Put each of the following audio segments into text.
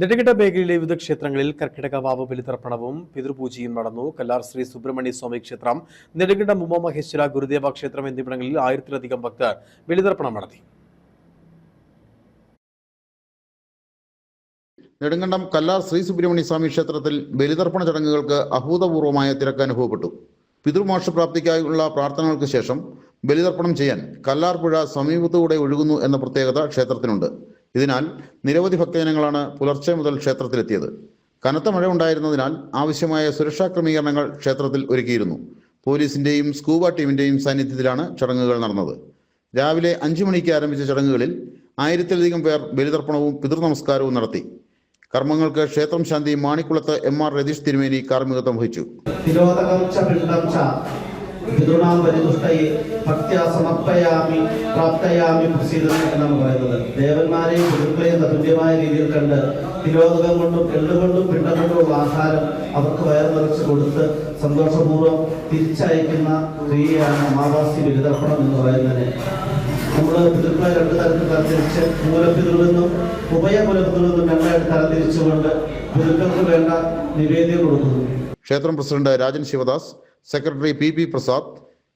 നെടുങ്കണ്ടം മേഖലയിലെ വിവിധ ക്ഷേത്രങ്ങളിൽ കർക്കിടക വാവ് ബലിതർപ്പണവും പിതൃപൂജയും നടന്നു. കല്ലാർ ശ്രീ സുബ്രഹ്മണ്യ സ്വാമി ക്ഷേത്രം, നെടുങ്കണ്ടം ഉമാമഹേശ്വര ഗുരുദേവ ക്ഷേത്രം എന്നിവിടങ്ങളിൽ 1000-ലധികം ഭക്തർ ബലിതർപ്പണം നടത്തി. നെടുങ്കണ്ടം കല്ലാർ ശ്രീ സുബ്രഹ്മണ്യ സ്വാമി ക്ഷേത്രത്തിൽ ബലിതർപ്പണ ചടങ്ങുകൾക്ക് അഭൂതപൂർവമായ തിരക്ക് അനുഭവപ്പെട്ടു. പിതൃമോക്ഷപ്രാപ്തിക്കായുള്ള പ്രാർത്ഥനകൾക്ക് ശേഷം ബലിതർപ്പണം ചെയ്യാൻ കല്ലാർ പുഴ സമീപത്തുകൂടെ ഒഴുകുന്നു എന്ന പ്രത്യേകത ക്ഷേത്രത്തിനുണ്ട്. ഇതിനാൽ നിരവധി ഭക്തജനങ്ങളാണ് പുലർച്ചെ മുതൽ ക്ഷേത്രത്തിലെത്തിയത്. കനത്ത മഴ ഉണ്ടായിരുന്നതിനാൽ ആവശ്യമായ സുരക്ഷാ ക്രമീകരണങ്ങൾ ക്ഷേത്രത്തിൽ ഒരുക്കിയിരുന്നു. പോലീസിന്റെയും സ്കൂബ ടീമിന്റെയും സാന്നിധ്യത്തിലാണ് ചടങ്ങുകൾ നടന്നത്. രാവിലെ 5 മണിക്ക് ആരംഭിച്ച ചടങ്ങുകളിൽ 1000-ലധികം പേർ ബലിതർപ്പണവും പിതൃനമസ്കാരവും നടത്തി. കർമ്മങ്ങൾക്ക് ക്ഷേത്രം ശാന്തി മാണിക്കുളത്ത് MR രതീഷ് തിരുമേനി കാർമ്മികത്വം വഹിച്ചു. പിതൃണാം പരിതുഷ്ടയെ ഭക്ത്യാ സമർപ്പയാമി പ്രാപ്തയാമി പ്രസീദനം എന്നാണ് പറയുന്നത്. ദേവന്മാരെയും പിതൃക്കളെയും തുല്യമായ രീതിയിൽ കണ്ട് തിലോദകം കൊണ്ടും എള്ളുകൊണ്ടും പിണ്ടം കൊണ്ടുമുള്ള ആഹാരം അവർക്ക് വയർ നിറച്ച് കൊടുത്ത് സന്തോഷപൂർവ്വം തിരിച്ചയക്കുന്ന ക്രിയയാണ് അമാവാസി ബലിതർപ്പണം എന്ന് പറയുന്നത്. നമ്മൾ പിതൃക്കളെ 2 തരത്തിൽ തരംതിരിച്ച് മൂലപിതൃവെന്നും ഉഭയകുലപിതൃവെന്നും 2 ആയിട്ട് തരംതിരിച്ചുകൊണ്ട് പിതൃക്കൾക്ക് വേണ്ട നിവേദ്യം കൊടുക്കുന്നു. ക്ഷേത്രം president Rajan Sivadas, secretary PP Prasad,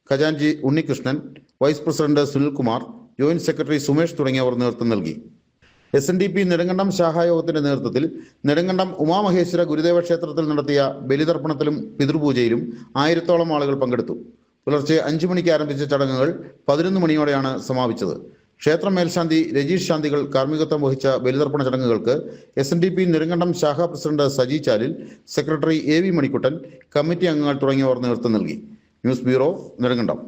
ഖജാൻജി Unnikrishnan, vice president Sunilkumar, joint secretary Sumesh തുടങ്ങിയവർ നേതൃത്വം നൽകി. SNDP നെടുങ്കണ്ടം ശാഖായോഗത്തിന്റെ നേതൃത്വത്തിൽ നെടുങ്കണ്ടം ഉമാമഹേശ്വര ഗുരുദേവ ക്ഷേത്രത്തിൽ നടത്തിയ ബലിതർപ്പണത്തിലും പിതൃപൂജയിലും 1000-ഓളം ആളുകൾ പങ്കെടുത്തു. പുലർച്ചെ 5 മണിക്ക് ആരംഭിച്ച ചടങ്ങുകൾ 11 മണിയോടെയാണ് സമാപിച്ചത്. ക്ഷേത്ര മേൽശാന്തി രജീഷ് ശാന്തികൾ കാർമ്മികത്വം വഹിച്ച ബലിതർപ്പണ ചടങ്ങുകൾക്ക് SNDP നെടുങ്കണ്ടം ശാഖാ president Saji Chalil, secretary AV Manikuttan, committee അംഗങ്ങൾ തുടങ്ങിയവർ നേതൃത്വം നൽകി. News bureau, Nedumkandam.